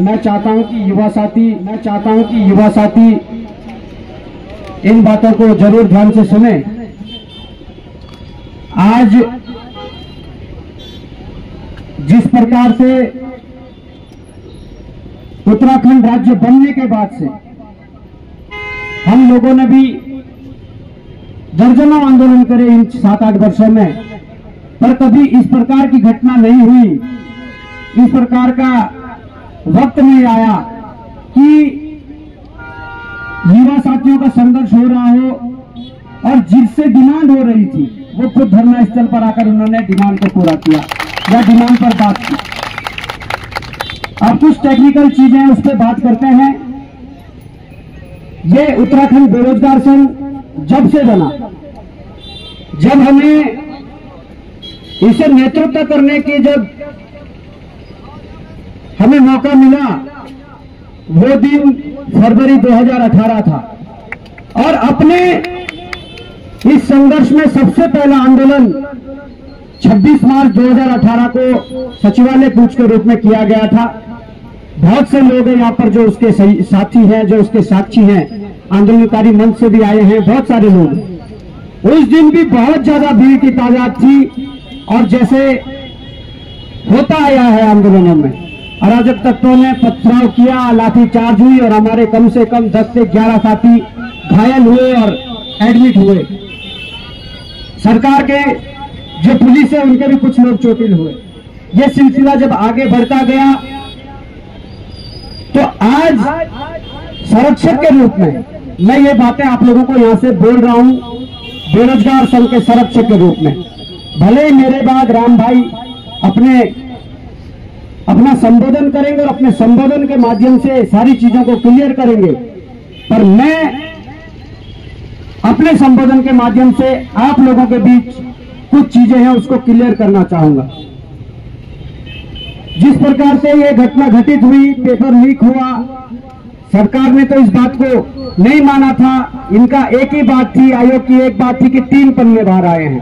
मैं चाहता हूं कि युवा साथी इन बातों को जरूर ध्यान से सुने। आज जिस प्रकार से उत्तराखंड राज्य बनने के बाद से हम लोगों ने भी दर्जनों आंदोलन करे इन 7-8 वर्षों में, पर कभी इस प्रकार की घटना नहीं हुई, इस प्रकार का वक्त नहीं आया कि युवा साथियों का संघर्ष हो रहा हो और जिससे डिमांड हो रही थी वो खुद धरना स्थल पर आकर उन्होंने डिमांड को पूरा किया या डिमांड पर बात की। अब कुछ टेक्निकल चीजें उस पर बात करते हैं। ये उत्तराखंड बेरोजगार संघ जब से बना, जब हमें इसे नेतृत्व करने की जब हमें मौका मिला, वो दिन फरवरी 2018 था और अपने इस संघर्ष में सबसे पहला आंदोलन 26 मार्च 2018 को सचिवालय कूच के रूप में किया गया था। बहुत से लोग हैं यहाँ पर जो उसके साथी हैं, जो उसके साक्षी हैं, आंदोलनकारी मंच से भी आए हैं, बहुत सारे लोग। उस दिन भी बहुत ज्यादा भीड़ की तादाद थी और जैसे होता आया है आंदोलनों में, अराजक तत्वों ने पथराव किया, लाठीचार्ज हुई और हमारे कम से कम 10 से 11 साथी घायल हुए और एडमिट हुए। सरकार के जो पुलिस है उनके भी कुछ लोग चोटिल हुए। यह सिलसिला जब आगे बढ़ता गया तो आज संरक्षक के रूप में मैं ये बातें आप लोगों को यहां से बोल रहा हूं, बेरोजगार संघ के संरक्षक के रूप में। भले ही मेरे बाद राम भाई अपना संबोधन करेंगे और अपने संबोधन के माध्यम से सारी चीजों को क्लियर करेंगे, पर मैं अपने संबोधन के माध्यम से आप लोगों के बीच कुछ चीजें हैं उसको क्लियर करना चाहूंगा। जिस प्रकार से ये घटना घटित हुई, पेपर लीक हुआ, सरकार ने तो इस बात को नहीं माना था। इनका एक ही बात थी, आयोग की एक बात थी कि 3 पन्ने बाहर आए हैं।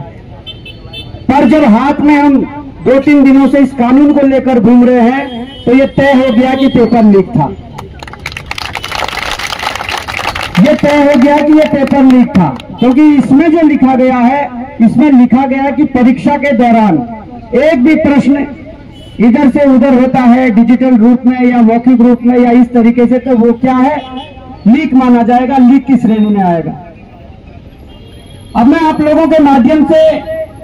पर जब हाथ में हम 2-3 दिनों से इस कानून को लेकर घूम रहे हैं तो ये तय हो गया कि पेपर लीक था। ये तय हो गया कि ये पेपर लीक था, क्योंकि इसमें जो लिखा गया है, इसमें लिखा गया कि परीक्षा के दौरान एक भी प्रश्न इधर से उधर होता है डिजिटल रूप में या मौखिक रूप में या इस तरीके से, तो वो क्या है, लीक माना जाएगा, लीक की श्रेणी में आएगा। अब मैं आप लोगों के माध्यम से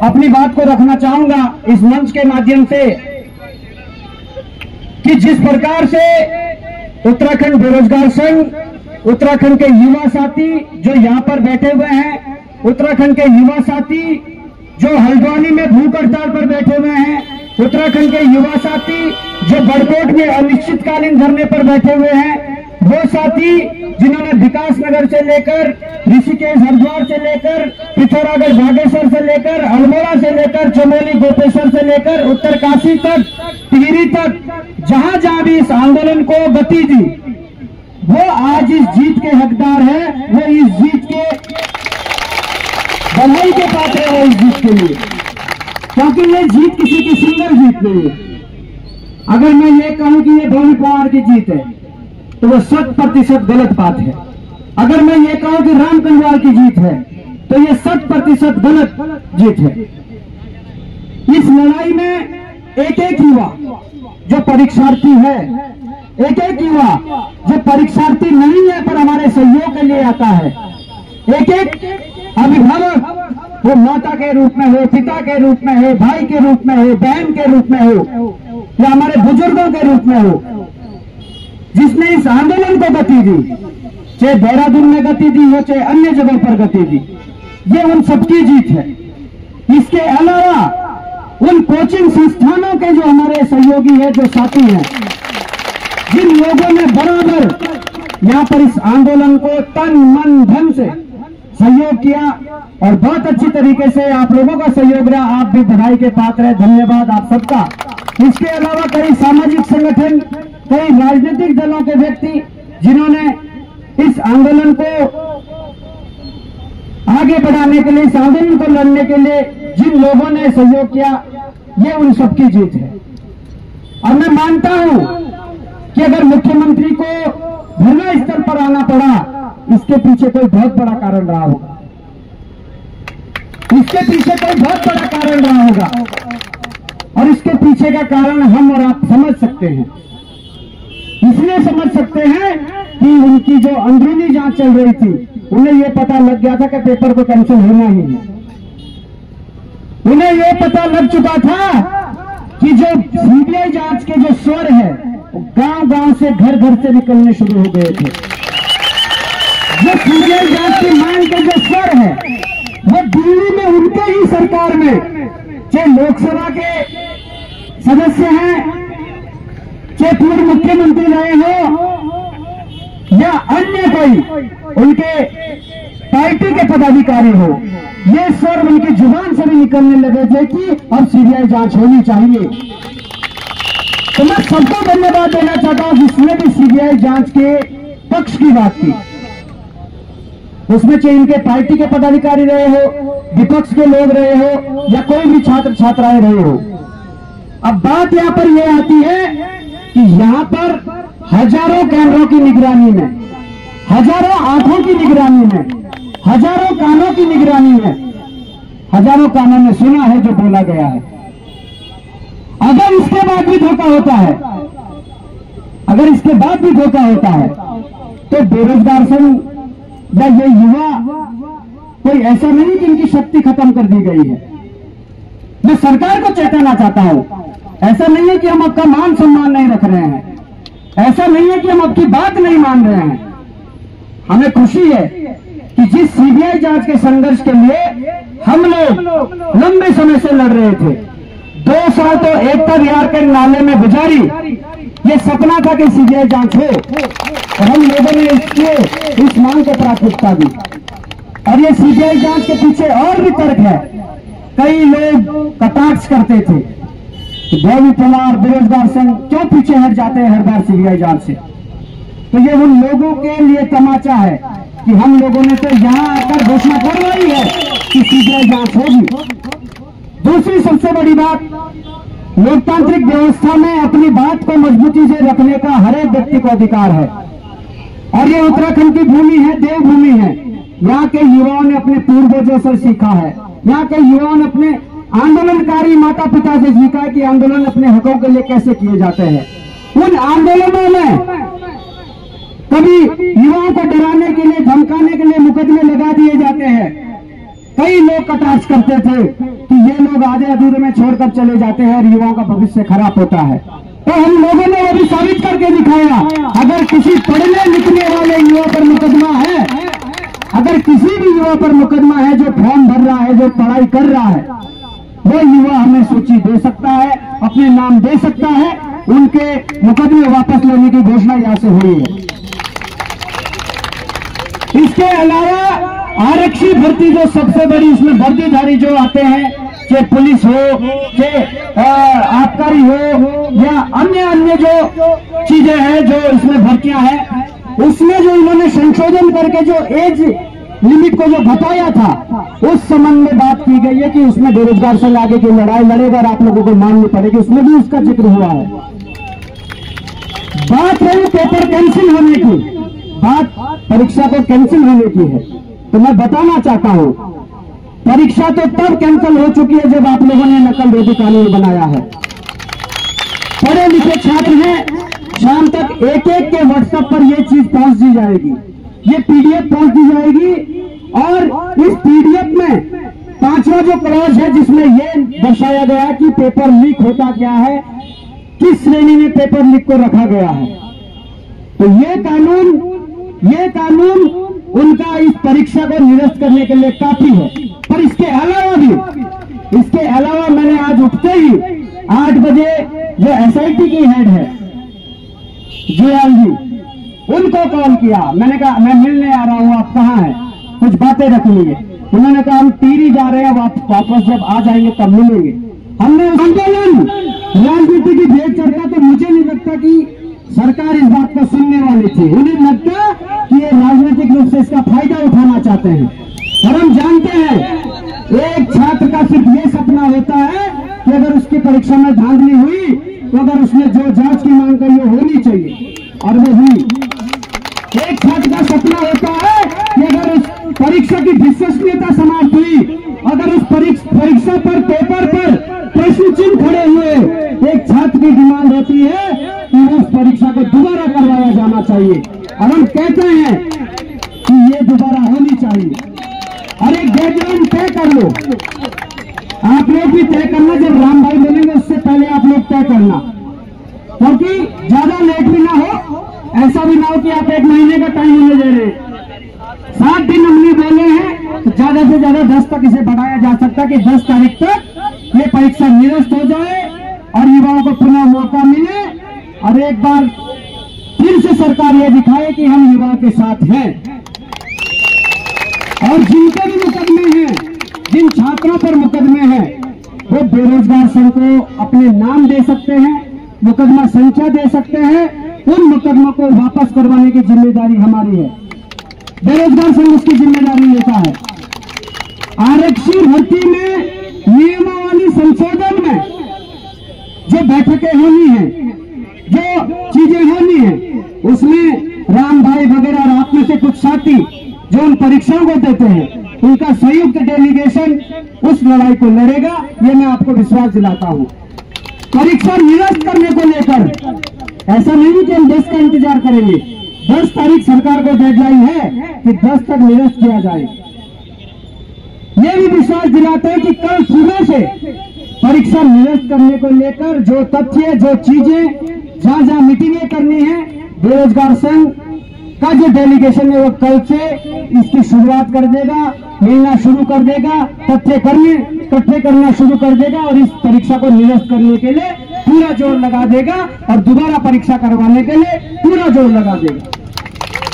अपनी बात को रखना चाहूंगा इस मंच के माध्यम से कि जिस प्रकार से उत्तराखंड बेरोजगार संघ, उत्तराखंड के युवा साथी जो यहां पर बैठे हुए हैं, उत्तराखंड के युवा साथी जो हल्द्वानी में भूख हड़ताल पर बैठे हुए हैं, उत्तराखंड के युवा साथी जो बड़कोट में अनिश्चितकालीन धरने पर बैठे हुए हैं, वो साथी जिन्होंने विकास नगर से लेकर ऋषिकेश हरिद्वार से लेकर पिथौरागढ़ बागेश्वर से लेकर अल्मोड़ा से लेकर चमोली गोपेश्वर से लेकर उत्तरकाशी तक, टिहरी तक, जहां जहां भी इस आंदोलन को गति दी, वो आज इस जीत के हकदार है। वो इस जीत के बधाई के पात्र है, वो इस जीत के लिए, क्योंकि ये जीत किसी की सिंगल जीत नहीं है। अगर मैं ये कहूं कि ये धोनी पवार की जीत है तो वो 100% गलत बात है। अगर मैं ये कहूं कि राम कंगवाल की जीत है तो ये 100% गलत जीत है। इस लड़ाई में एक एक युवा जो परीक्षार्थी है, एक एक युवा जो परीक्षार्थी नहीं है पर हमारे सहयोग के लिए आता है, एक एक अभिभावक, वो माता के रूप में हो, पिता के रूप में हो, भाई के रूप में हो, बहन के रूप में हो या हमारे बुजुर्गों के रूप में हो, जिसने इस आंदोलन को गति दी, चाहे देहरादून में गति दी हो, चाहे अन्य जगह पर गति दी, ये उन सबकी जीत है। इसके अलावा उन कोचिंग संस्थानों के जो हमारे सहयोगी है, जो साथी हैं, जिन लोगों ने बराबर यहाँ पर इस आंदोलन को तन मन धन से सहयोग किया और बहुत अच्छी तरीके से आप लोगों का सहयोग रहा, आप भी बधाई के पात्र है, धन्यवाद आप सबका। इसके अलावा कई सामाजिक संगठन, कई राजनीतिक दलों के व्यक्ति जिन्होंने इस आंदोलन को आगे बढ़ाने के लिए, इस आंदोलन को लड़ने के लिए जिन लोगों ने सहयोग किया, ये उन सबकी जीत है। और मैं मानता हूं कि अगर मुख्यमंत्री को धरना स्थल पर आना पड़ा, इसके पीछे कोई बहुत बड़ा कारण रहा होगा, इसके पीछे कोई बहुत बड़ा कारण रहा होगा। और इसके पीछे का कारण हम और आप समझ सकते हैं। इसलिए समझ सकते हैं कि उनकी जो अंदरूनी जांच चल रही थी, उन्हें यह पता लग गया था कि पेपर को कैंसिल होना ही है। उन्हें यह पता लग चुका था कि जो सीबीआई जांच के जो स्वर है, गांव गांव से घर घर से निकलने शुरू हो गए थे। जो सीबीआई जांच की मांग के जो स्वर है, वो दिल्ली में उनके ही सरकार में, चाहे लोकसभा के सदस्य हैं, चाहे पूर्व मुख्यमंत्री रहे हो या अन्य कोई उनके पार्टी के पदाधिकारी हो, ये स्वर उनकी जुबान से भी निकलने लगे थे कि अब सीबीआई जांच होनी चाहिए। तो मैं सबको धन्यवाद देना चाहता हूं जिसने भी सीबीआई जांच के पक्ष की बात की। उसमें चाहे इनके पार्टी के पदाधिकारी रहे हो, विपक्ष के लोग रहे हो या कोई भी छात्र छात्राएं रहे हो। अब बात यहां पर यह आती है कि यहां पर हजारों कैमरों की निगरानी में, हजारों आंखों की निगरानी में, हजारों कानों की निगरानी में, हजारों कानों ने सुना है जो बोला गया है। अगर इसके बाद भी धोखा होता है, अगर इसके बाद भी धोखा होता है, तो बेरोजगार संघ या ये युवा कोई ऐसा नहीं कि इनकी शक्ति खत्म कर दी गई है। मैं सरकार को चेताना चाहता हूं, ऐसा नहीं है कि हम आपका मान सम्मान नहीं रख रहे हैं, ऐसा नहीं है कि हम आपकी बात नहीं मान रहे हैं। हमें खुशी है कि जिस सीबीआई जांच के संघर्ष के लिए हम लोग लंबे समय से लड़ रहे थे, 2 साल तो एकता विहार के नाले में गुजारी, ये सपना था कि सीबीआई जांच हो, और हम लोगों ने इस मांग को प्राथमिकता दी। और ये सीबीआई जांच के पीछे और भी तर्क है। कई लोग कटाक्ष करते थे कि देवी कुमार बेरोजगार संघ क्यों पीछे हट जाते हैं हर बार सीबीआई जांच से। तो ये उन लोगों के लिए तमाचा है कि हम लोगों ने तो यहां आकर घोषणा करवाई है कि सीबीआई जांच होगी। दूसरी सबसे बड़ी बात, लोकतांत्रिक व्यवस्था में अपनी बात को मजबूती से रखने का हर एक व्यक्ति को अधिकार है। और ये उत्तराखंड की भूमि है, देवभूमि है। यहाँ के युवाओं ने अपने पूर्वजों से सीखा है, यहाँ के युवाओं ने अपने आंदोलनकारी माता पिता से सीखा है कि आंदोलन अपने हकों के लिए कैसे किए जाते हैं। उन आंदोलनों में कभी युवाओं को डराने के लिए, धमकाने के लिए मुकदमे लगा दिए जाते हैं। कई लोग कटाक्ष करते थे कि ये लोग आधे अधूरे में छोड़कर चले जाते हैं और युवाओं का भविष्य खराब होता है। तो हम लोगों ने वो भी साबित करके दिखाया। अगर किसी पढ़ने लिखने वाले युवा पर मुकदमा है, अगर किसी भी युवा पर मुकदमा है जो फॉर्म भर रहा है, जो पढ़ाई कर रहा है, वो युवा हमें सूची दे सकता है, अपने नाम दे सकता है, उनके मुकदमे वापस लेने की घोषणा यहां से हुई है। इसके अलावा आरक्षी भर्ती जो सबसे बड़ी, इसमें वर्दीधारी जो आते हैं, चाहे पुलिस हो, चाहे आबकारी हो या अन्य जो चीजें हैं जो इसमें भर्तियां हैं, उसमें जो इन्होंने संशोधन करके जो एज लिमिट को जो बताया था, उस संबंध में बात की गई है कि उसमें बेरोजगार संघ आगे की लड़ाई लड़ेगा और आप लोगों को माननी पड़ेगी, उसमें भी उसका जिक्र हुआ है। बात रही पेपर कैंसिल होने की, बात परीक्षा को कैंसिल होने की है, तो मैं बताना चाहता हूं परीक्षा तो तब कैंसिल हो चुकी है जब आप लोगों ने नकल रोधी कानून बनाया है। पढ़े लिखे छात्र हैं, शाम तक एक एक के व्हाट्सएप पर यह चीज पहुंच दी जाएगी, ये पीडीएफ पहुंच दी जाएगी। और इस पीडीएफ में 5वां जो क्लॉज है जिसमें यह दर्शाया गया कि पेपर लीक होता क्या है, किस श्रेणी में पेपर लीक को रखा गया है। तो ये कानून उनका इस परीक्षा को निरस्त करने के लिए काफी है। पर इसके अलावा मैंने आज उठते ही 8 बजे जो एसआईटी की हेड है जुयाल जी, उनको कॉल किया। मैंने कहा मैं मिलने आ रहा हूं, आप कहाँ हैं, कुछ बातें रख लीजिए। उन्होंने कहा हम टिहरी जा रहे हैं, वापस जब आ जाएंगे तब मिलेंगे। हमने आंदोलन राजनीति की भेंट चढ़ता तो मुझे नहीं लगता कि सरकार इस बात को सुनने वाली थी। उन्हें लगता कि ये राजनीतिक रूप से इसका फायदा उठाना चाहते हैं। और हम जानते हैं एक छात्र का सिर्फ ये सपना होता है कि अगर उसकी परीक्षा में धांधली हुई तो अगर उसने जो जांच की मांग करी वो होनी चाहिए और वो हुई। एक छात्र का सपना होता है कि अगर उस परीक्षा की विश्वसनीयता समाप्त हुई, अगर उस परीक्षा पर पेपर पर प्रश्न चिन्ह खड़े हुए, एक छात्र की डिमांड होती है कि उस परीक्षा को दोबारा करवाया जाना चाहिए और हम कहते हैं कि ये दोबारा होनी चाहिए। और एक डेडलाइन तय कर लो, आप लोग भी तय करना, जब राम भाई मिलेंगे उससे पहले आप लोग तय करना, क्योंकि ज्यादा लेट भी ना हो, ऐसा भी ना हो कि आप 1 महीने का टाइम हमें दे रहे हैं। 7 दिन हमने बोले हैं तो ज्यादा से ज्यादा 10 तक इसे बढ़ाया जा सकता है कि 10 तारीख तक ये परीक्षा निरस्त हो जाए और युवाओं को पुनः मौका मिले और एक बार फिर से सरकार ये दिखाए कि हम युवाओं के साथ हैं। और जिनके भी मुकदमे हैं, जिन छात्रों पर मुकदमे हैं, वो बेरोजगार संघ को अपने नाम दे सकते हैं, मुकदमा संख्या दे सकते हैं, उन मुकदमों को वापस करवाने की जिम्मेदारी हमारी है। बेरोजगार संघ उसकी जिम्मेदारी लेता है। आरक्षी भर्ती में नियमावली संशोधन में जो बैठकें होनी है, जो चीजें होनी है, उसमें राम भाई वगैरह और आप में से कुछ साथी जो उन परीक्षाओं को देते हैं, उनका संयुक्त डेलीगेशन उस लड़ाई को लड़ेगा, ये मैं आपको विश्वास दिलाता हूं। परीक्षा निरस्त करने को लेकर ऐसा नहीं कि हम 10 का इंतजार करेंगे, 10 तारीख सरकार को डेडलाइन है कि 10 तक निरस्त किया जाए। ये भी विश्वास दिलाते हैं कि कल सुबह से परीक्षा निरस्त करने को लेकर जो तथ्य, जो चीजें, जहां जहां मीटिंगें करनी है, बेरोजगार संघ का जो डेलीगेशन है वो कल से इसकी शुरुआत कर देगा, मिलना शुरू कर देगा, तथ्य इकट्ठे करना शुरू कर देगा और इस परीक्षा को निरस्त करने के लिए पूरा जोर लगा देगा और दोबारा परीक्षा करवाने के लिए पूरा जोर लगा देगा।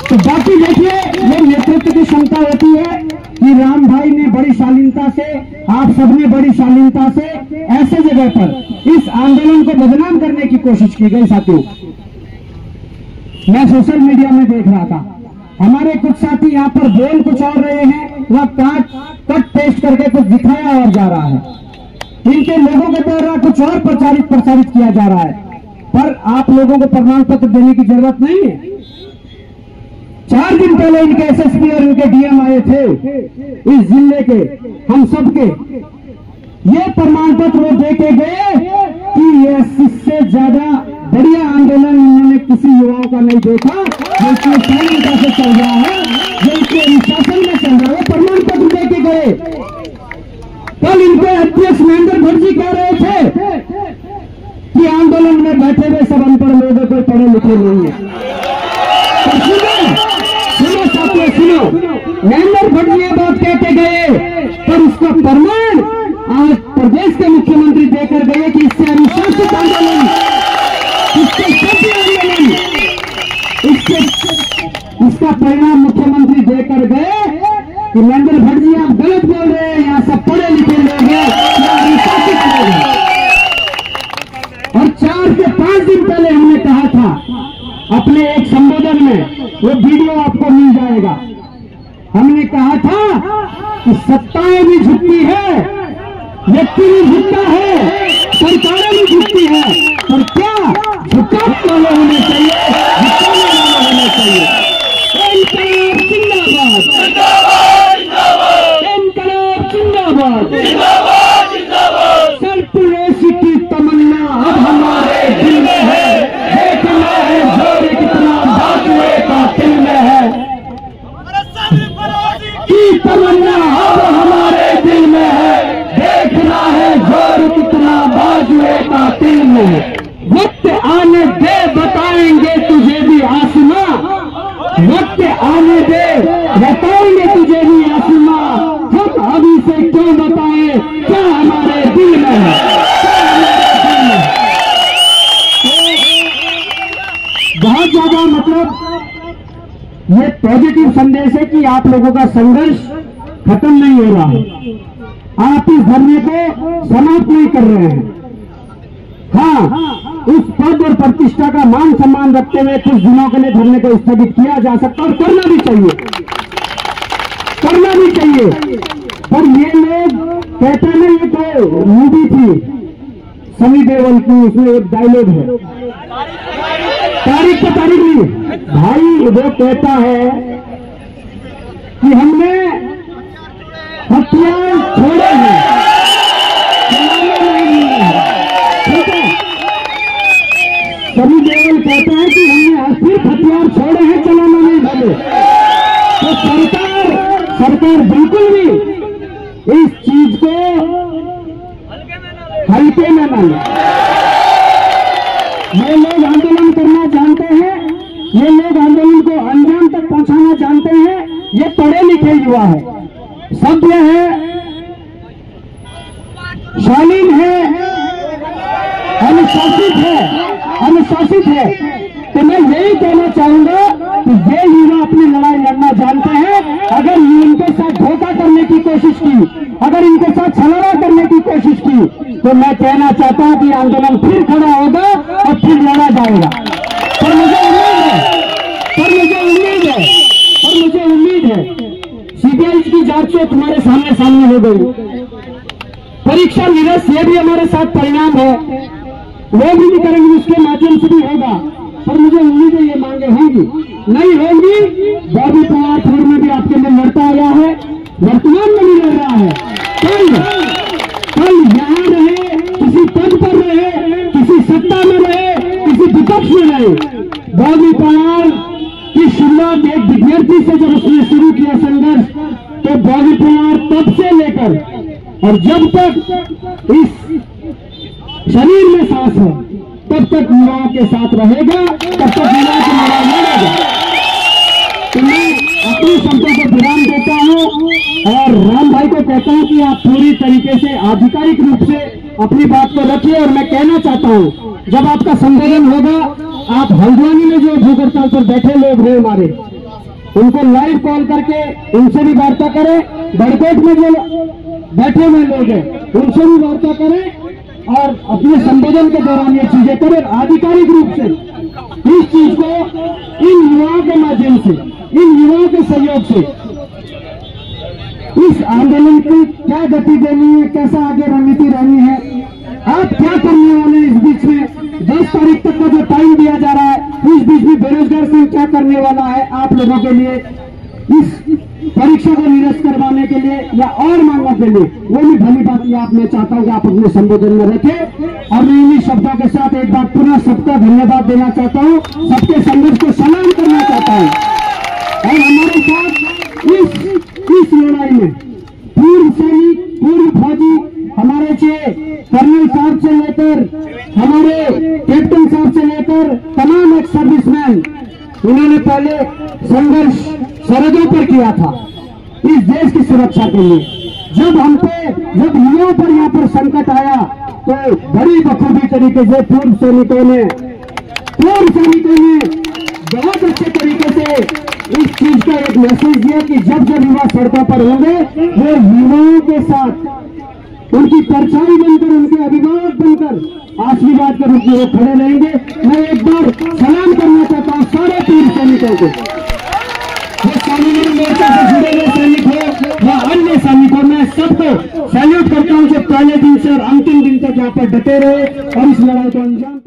तो बाकी देखिए, ये नेतृत्व की क्षमता होती है कि राम भाई ने बड़ी शालीनता से, आप सबने बड़ी शालीनता से ऐसे जगह पर इस आंदोलन को बदनाम करने की कोशिश की गई। साथियों, मैं सोशल मीडिया में देख रहा था, हमारे कुछ साथी यहाँ पर बोल कुछ और रहे हैं, वह कट पेस्ट करके कुछ दिखाया और जा रहा है, इनके लोगों के द्वारा कुछ और प्रचारित किया जा रहा है। पर आप लोगों को प्रमाण पत्र देने की जरूरत नहीं है। 4 दिन पहले इनके एसएसपी और इनके डीएम आए थे इस जिले के, हम सबके ये प्रमाण पत्र वो दे के गए कि इससे ज्यादा बढ़िया आंदोलन इन्होंने किसी युवाओं का नहीं देखा, जो इसमें शालीनता से चल रहा है, जो इसके अनुशासन में चल रहा है, प्रमाण पत्र दे के गए। कल इनके अध्यक्ष महेंद्र भट्ट जी कह रहे थे कि आंदोलन में बैठे हुए सब अनपढ़ लोग हैं, कोई पढ़े लिखे नहीं है। तो सुनो साथियों, सुनो, महेंद्र भट्ट जी ये बात कहते गए, पर उसका प्रमाण आज प्रदेश के मुख्यमंत्री देकर गए कि इससे अनुशासित आंदोलन, इसके सभ्य आंदोलन, इसका परिणाम मुख्यमंत्री देकर गए कि महेंद्र भट्ट जी आप गलत बोल रहे हैं, यहाँ सब पढ़े लिखे लोग हैं, अनुशासित लोग हैं। और 4 से 5 दिन पहले हमने कहा था अपने एक संबोधन में, वो वीडियो आपको मिल जाएगा, हमने कहा था कि सत्ताएं भी झुकती है, व्यक्ति भी झुकता है, सरकारें भी झुकती है, पर क्या झुकाने वाले होने चाहिए, झुकाने वाले होने चाहिए। इनकलाब जिंदाबाद, इनकलाब जिंदाबाद। सरपुरेशी की तमन्ना अब हमारे दिल में है, देखना है जोर कितना बाजुए का दिल में है, की तमन्ना अब हमारे दिल में है, देखना है जोर कितना बाजुए का दिल में है। वक्त आने दे बताएंगे तुझे भी आसमां, वक्त आने दे बताएंगे तुझे भी आसमां, हम अभी से क्यों बताएं क्या हमारे दिल में है, बहुत ज्यादा मतलब ये पॉजिटिव संदेश है कि आप लोगों का संघर्ष खत्म नहीं हो रहा है, आप इस धरने को समाप्त नहीं कर रहे हैं। हाँ, उस पद और प्रतिष्ठा का मान सम्मान रखते हुए कुछ दिनों के लिए धरने को स्थगित किया जा सकता और करना भी चाहिए, करना भी चाहिए। पर ये लोग कहते हैं ये तो मूवी थी, सनी देओल की उसमें एक डायलॉग है, तारीख पे तारीख नहीं भाई, वो कहता है कि हमने हथियार छोड़े हैं, ठीक है। सनी देओल कहता है कि हमने सिर्फ हथियार छोड़े हैं, चलाना नहीं भले। तो सरकार बिल्कुल भी इस चीज को हल्के में न ले। ये लोग आंदोलन करना जानते हैं, ये लोग आंदोलन को अंजाम तक पहुंचाना जानते हैं। ये पढ़े लिखे युवा है, सभ्य है, शालीन है, अनुशासित है। तो मैं यही कहना चाहूंगा कि ये युवा अपनी लड़ाई लड़ना जानते हैं। अगर इनके साथ धोखा करने की कोशिश की, अगर इनके साथ छलावा करने की कोशिश की, तो मैं कहना चाहता हूं कि आंदोलन फिर खड़ा होगा और फिर लड़ा जाएगा। पर मुझे उम्मीद है सीबीआई की जांच तो तुम्हारे सामने हो गई, परीक्षा निरस्त ये भी हमारे साथ परिणाम है, वो भी नहीं करेंगे, उसके माध्यम से भी होगा। पर मुझे उम्मीद है ये मांगे होंगी, नहीं होंगी। बॉबी पवार फूड में भी आपके लिए लड़ता आया है, वर्तमान में भी लड़ रहा है। कल यहाँ रहे, किसी पद पर रहे, किसी सत्ता में रहे, किसी विपक्ष में रहे, बॉबी पवार की शुरुआत एक विद्यार्थी से जब उसने शुरू किया संघर्ष, तो बॉबी पवार तब से लेकर और जब तक इस शरीर में सांस है तब तक युवाओं के साथ रहेगा, तब तक युवाओं की लड़ाई लड़ेगा। तो मैं अपने शब्दों को विराम देता हूं और राम भाई को कहता हूं कि आप पूरी तरीके से आधिकारिक रूप से अपनी बात को रखिए। और मैं कहना चाहता हूं, जब आपका संबोधन होगा, आप हल्द्वानी में जो भूख हड़ताल पर बैठे लोग हैं हमारे, उनको लाइव कॉल करके उनसे भी वार्ता करें। बड़कोट में जो बैठे हुए लोग हैं उनसे भी वार्ता करें और अपने संबोधन के दौरान ये चीजें करें। आधिकारिक रूप से इस चीज को इन युवाओं के माध्यम से, इन युवाओं के सहयोग से इस आंदोलन की क्या गति देनी है, कैसा आगे रणनीति रहनी है, आप क्या करने वाले इस बीच में 10 तारीख तक का जो टाइम दिया जा रहा है, इस बीच में बेरोजगार संघ क्या करने वाला है आप लोगों के लिए, इस परीक्षा को निरस्त करवाने के लिए या और मांगों के लिए, वो भी भली बात ये आप मैं चाहता हूं कि आप अपने संबोधन में रखें। और मैं इन्हीं शब्दों के साथ एक बार पुनः सबका धन्यवाद देना चाहता हूं, सबके संघर्ष को सलाम करना चाहता हूं। और हमारे साथ इस लड़ाई में पूर्व सैनिक, पूर्व फौजी, हमारे कर्नल साहब से लेकर हमारे कैप्टन साहब से लेकर तमाम एक्स सर्विसमैन, उन्होंने पहले संघर्ष सरहदों पर किया था इस देश की सुरक्षा के लिए। जब युवाओं पर यहाँ पर संकट आया तो बड़ी बखूबी तरीके से पूर्व सैनिकों ने बहुत अच्छे तरीके से इस चीज का एक मैसेज दिया कि जब युवा सड़कों पर होंगे, वो युवाओं के साथ उनकी परछाई बनकर, उनके अभिभावक बनकर आशीर्वाद के रूप में वो खड़े रहेंगे। मैं एक बार सलाम करना चाहता हूं सारे पूर्व सैनिकों को, जो स्वाभिमान मोर्चा से जुड़े हुए सैनिक हो या अन्य सैनिक हो, मैं सबको सैल्यूट करता हूं जो पहले दिन से और अंतिम दिन तक यहाँ पर डटे रहे और इस लड़ाई को अंजाम